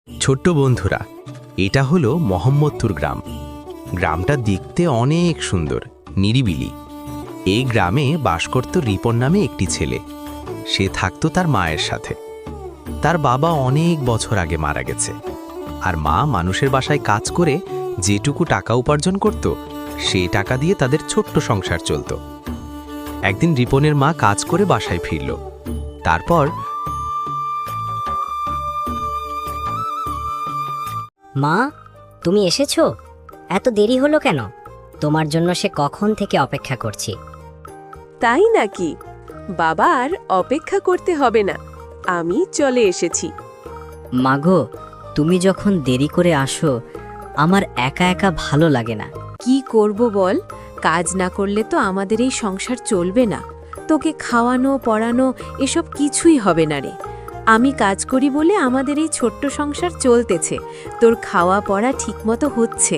ছোট্ট বন্ধুরা, এটা হলো মোহাম্মদপুর গ্রাম। গ্রামটা দেখতে অনেক সুন্দর, নিরিবিলি। এই গ্রামে বাস করত রিপন নামে একটি ছেলে। সে থাকতো তার মায়ের সাথে। তার বাবা অনেক বছর আগে মারা গেছে, আর মা মানুষের বাসায় কাজ করে যেটুকু টাকা উপার্জন করত, সে টাকা দিয়ে তাদের ছোট্ট সংসার চলত। একদিন রিপনের মা কাজ করে বাসায় ফিরল। তারপর মা, তুমি এসেছো? এত দেরি হলো কেন? তোমার জন্য সে কখন থেকে অপেক্ষা করছি। তাই নাকি? বাবা আর অপেক্ষা করতে হবে না, আমি চলে এসেছি। মাগো, তুমি যখন দেরি করে আসো আমার একা একা ভালো লাগে না। কি করব বল, কাজ না করলে তো আমাদের এই সংসার চলবে না। তোকে খাওয়ানো পড়ানো এসব কিছুই হবে না রে। আমি কাজ করি বলে আমাদের এই ছোট্ট সংসার চলতেছে। তোর খাওয়া পড়া ঠিকমতো হচ্ছে।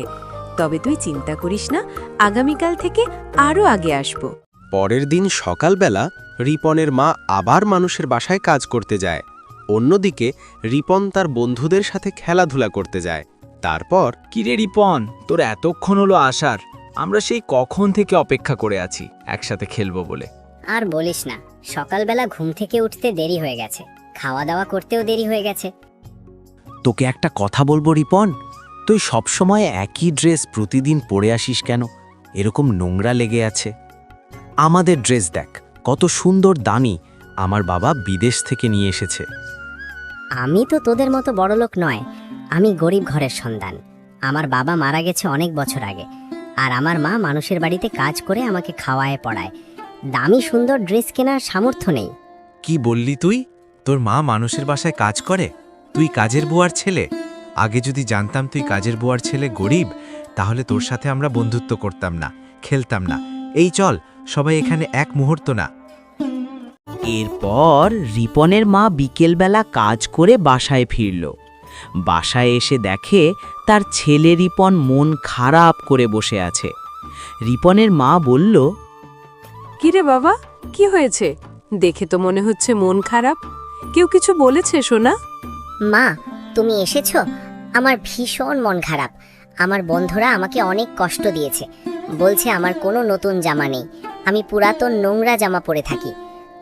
তবে তুই চিন্তা করিস না, আগামীকাল থেকে আরও আগে আসব। পরের দিন সকালবেলা রিপনের মা আবার মানুষের বাসায় কাজ করতে যায়। অন্যদিকে রিপন তার বন্ধুদের সাথে খেলাধুলা করতে যায়। তারপর কিরে রিপন, তোর এতক্ষণ হলো আসার? আমরা সেই কখন থেকে অপেক্ষা করে আছি একসাথে খেলবো বলে। আর বলিস না, সকালবেলা ঘুম থেকে উঠতে দেরি হয়ে গেছে, খাওয়া দাওয়া করতেও দেরি হয়ে গেছে। তোকে একটা কথা বলবো রিপন, তুই সবসময় একই ড্রেস প্রতিদিন পরে আসিস কেন? এরকম নোংরা লেগে আছে। আমাদের ড্রেস দেখ, কত সুন্দর দামি। আমার বাবা বিদেশ থেকে নিয়ে এসেছে। আমি তো তোদের মতো বড়লোক নয়, আমি গরিব ঘরের সন্তান। আমার বাবা মারা গেছে অনেক বছর আগে, আর আমার মা মানুষের বাড়িতে কাজ করে আমাকে খাওয়ায় পড়ায়। দামি সুন্দর ড্রেস কেনার সামর্থ্য নেই। কি বললি তুই? তোর মা মানুষের বাসায় কাজ করে, তুই কাজের বুয়ার ছেলে? আগে যদি জানতাম তুই কাজের বুয়ার ছেলে গরিব, তাহলে তোর সাথে আমরা বন্ধুত্ব করতাম না, খেলতাম না। এই চল, সবাই এখানে এক মুহূর্ত না। এরপর রিপনের মা বিকেলবেলা কাজ করে বাসায় ফিরল। বাসায় এসে দেখে তার ছেলে রিপন মন খারাপ করে বসে আছে। রিপনের মা বলল, কিরে বাবা, কি হয়েছে? দেখে তো মনে হচ্ছে মন খারাপ। কেউ কিছু বলেছে সোনা? মা, তুমি এসেছো? আমার ভীষণ মন খারাপ। আমার বন্ধুরা আমাকে অনেক কষ্ট দিয়েছে। বলছে আমার কোনো নতুন জামা নেই, আমি পুরাতন নোংরা জামা পরে থাকি।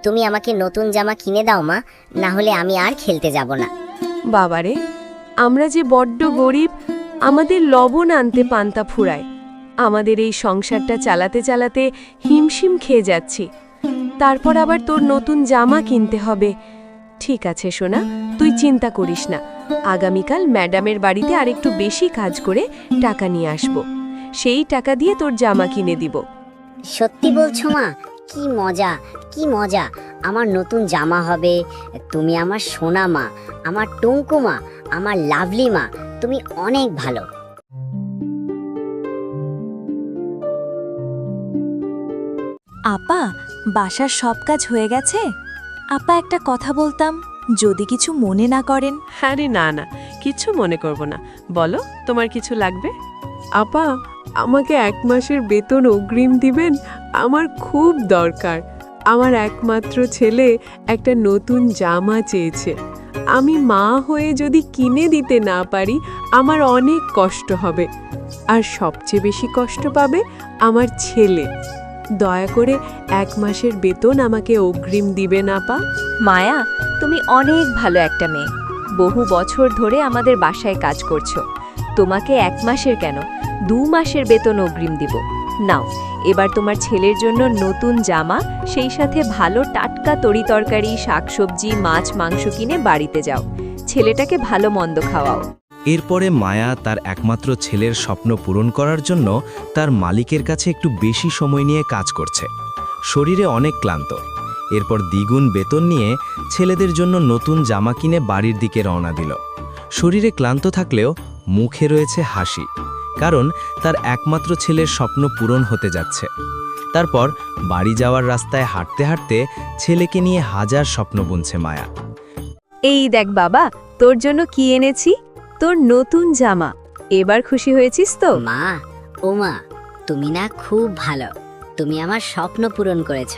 তুমি আমাকে নতুন জামা কিনে দাও মা, না হলে আমি আর খেলতে যাব না। বাবারে, আমরা যে বড্ড গরিব, আমাদের লবণ আনতে পান্তা ফুরায়। আমাদের এই সংসারটা চালাতে চালাতে হিমশিম খেয়ে যাচ্ছি। তারপর আবার তোর নতুন জামা কিনতে হবে। ঠিক আছে সোনা, তুই চিন্তা করিস না। আগামীকাল ম্যাডামের বাড়িতে আরেকটু বেশি কাজ করে টাকা নিয়ে আসব। সেই টাকা দিয়ে তোর জামা কিনে দিব। সত্যি বলছো মা? কি মজা, কি মজা! আমার নতুন জামা হবে। তুমি আমার সোনা মা, আমার টুঙ্কু মা, আমার লাভলি মা। তুমি অনেক ভালো। আপা, বাসার সব কাজ হয়ে গেছে? আপা, একটা কথা বলতাম, যদি কিছু মনে না করেন। আরে না না, কিছু মনে করব না। বলো, তোমার কিছু লাগবে? আপা, আমাকে 1 মাসের বেতন অগ্রিম দিবেন, আমার খুব দরকার। আমার একমাত্র ছেলে একটা নতুন জামা চেয়েছে। আমি মা হয়ে যদি কিনে দিতে না পারি, আমার অনেক কষ্ট হবে। আর সবচেয়ে বেশি কষ্ট পাবে আমার ছেলে। দয়া করে 1 মাসের বেতন আমাকে অগ্রিম দিবেন আপা। মায়া, তুমি অনেক ভালো একটা মেয়ে। বহু বছর ধরে আমাদের বাসায় কাজ করছো। তোমাকে 1 মাসের কেন, 2 মাসের বেতন অগ্রিম দিব। নাও, এবার তোমার ছেলের জন্য নতুন জামা, সেই সাথে ভালো টাটকা তরিতরকারি, শাকসবজি, মাছ মাংস কিনে বাড়িতে যাও। ছেলেটাকে ভালো মন্দ খাওয়াও। এরপরে মায়া তার একমাত্র ছেলের স্বপ্ন পূরণ করার জন্য তার মালিকের কাছে একটু বেশি সময় নিয়ে কাজ করছে। শরীরে অনেক ক্লান্ত। এরপর দ্বিগুণ বেতন নিয়ে ছেলেদের জন্য নতুন জামা কিনে বাড়ির দিকে রওনা দিল। শরীরে ক্লান্ত থাকলেও মুখে রয়েছে হাসি, কারণ তার একমাত্র ছেলের স্বপ্ন পূরণ হতে যাচ্ছে। তারপর বাড়ি যাওয়ার রাস্তায় হাঁটতে হাঁটতে ছেলেকে নিয়ে হাজার স্বপ্ন বুনছে মায়া। এই দেখ বাবা, তোর জন্য কি এনেছি, তোর নতুন জামা। এবার খুশি হয়েছিস তো? মা, ও মা, তুমি না খুব ভালো। তুমি আমার স্বপ্ন পূরণ করেছ।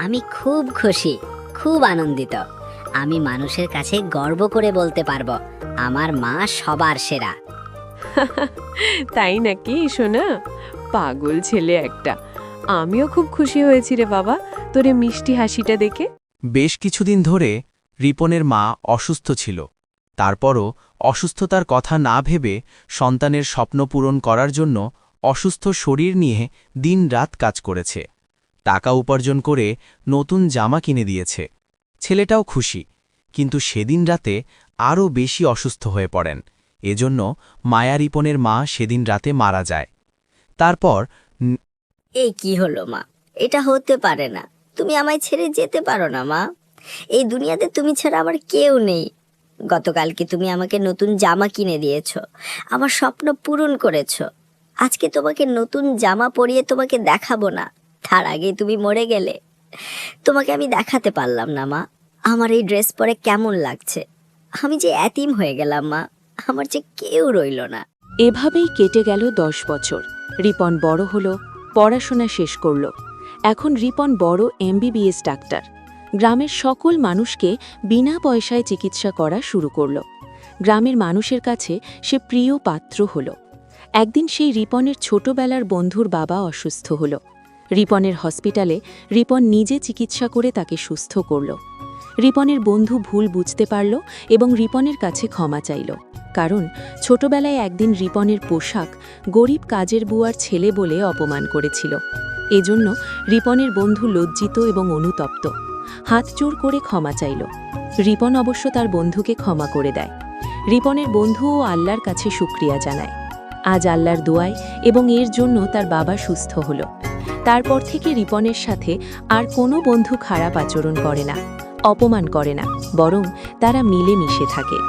আমি খুব খুশি, খুব আনন্দিত। আমি মানুষের কাছে গর্ব করে বলতে পারবো আমার মা সবার সেরা। তাই নাকি সোনা? পাগল ছেলে একটা। আমিও খুব খুশি হয়েছি রে বাবা তোর এই মিষ্টি হাসিটা দেখে। বেশ কিছুদিন ধরে রিপনের মা অসুস্থ ছিল। তারপরও অসুস্থতার কথা না ভেবে সন্তানের স্বপ্ন পূরণ করার জন্য অসুস্থ শরীর নিয়ে দিনরাত কাজ করেছে। টাকা উপার্জন করে নতুন জামা কিনে দিয়েছে। ছেলেটাও খুশি, কিন্তু সেদিন রাতে আরও বেশি অসুস্থ হয়ে পড়েন। এজন্য মায়া রিপনের মা সেদিন রাতে মারা যায়। তারপর এই কি হলো মা? এটা হতে পারে না। তুমি আমায় ছেড়ে যেতে পারো না মা। এই দুনিয়াতে তুমি ছাড়া আমার কেউ নেই। গতকালকে তুমি আমাকে নতুন জামা কিনে দিয়েছো, আমার স্বপ্ন পূরণ করেছো। আজকে তোমাকে নতুন জামা পরিয়ে তোমাকে দেখাবো না, তার আগে তুমি মরে গেলে। তোমাকে আমি দেখাতে পারলাম না মা, আমার এই ড্রেস পরে কেমন লাগছে। আমি যে এতিম হয়ে গেলাম মা, আমার যে কেউ রইল না। এভাবেই কেটে গেল 10 বছর। রিপন বড় হলো, পড়াশোনা শেষ করল। এখন রিপন বড় MBBS ডাক্তার। গ্রামের সকল মানুষকে বিনা পয়সায় চিকিৎসা করা শুরু করল। গ্রামের মানুষের কাছে সে প্রিয় পাত্র হল। একদিন সেই রিপনের ছোটবেলার বন্ধুর বাবা অসুস্থ হল। রিপনের হসপিটালে রিপন নিজে চিকিৎসা করে তাকে সুস্থ করল। রিপনের বন্ধু ভুল বুঝতে পারল এবং রিপনের কাছে ক্ষমা চাইল। কারণ ছোটবেলায় একদিন রিপনের পোশাক গরিব কাজের বুয়ার ছেলে বলে অপমান করেছিল। এজন্য রিপনের বন্ধু লজ্জিত এবং অনুতপ্ত। হাত জোর করে ক্ষমা চাইল। রিপন অবশ্য তার বন্ধুকে ক্ষমা করে দেয়। রিপনের বন্ধুও আল্লাহর কাছে শুকরিয়া জানায়। আজ আল্লাহর দোয়ায় এবং এর জন্য তার বাবা সুস্থ হল। তারপর থেকে রিপনের সাথে আর কোনো বন্ধু খারাপ আচরণ করে না, অপমান করে না, বরং তারা মিলেমিশে থাকে।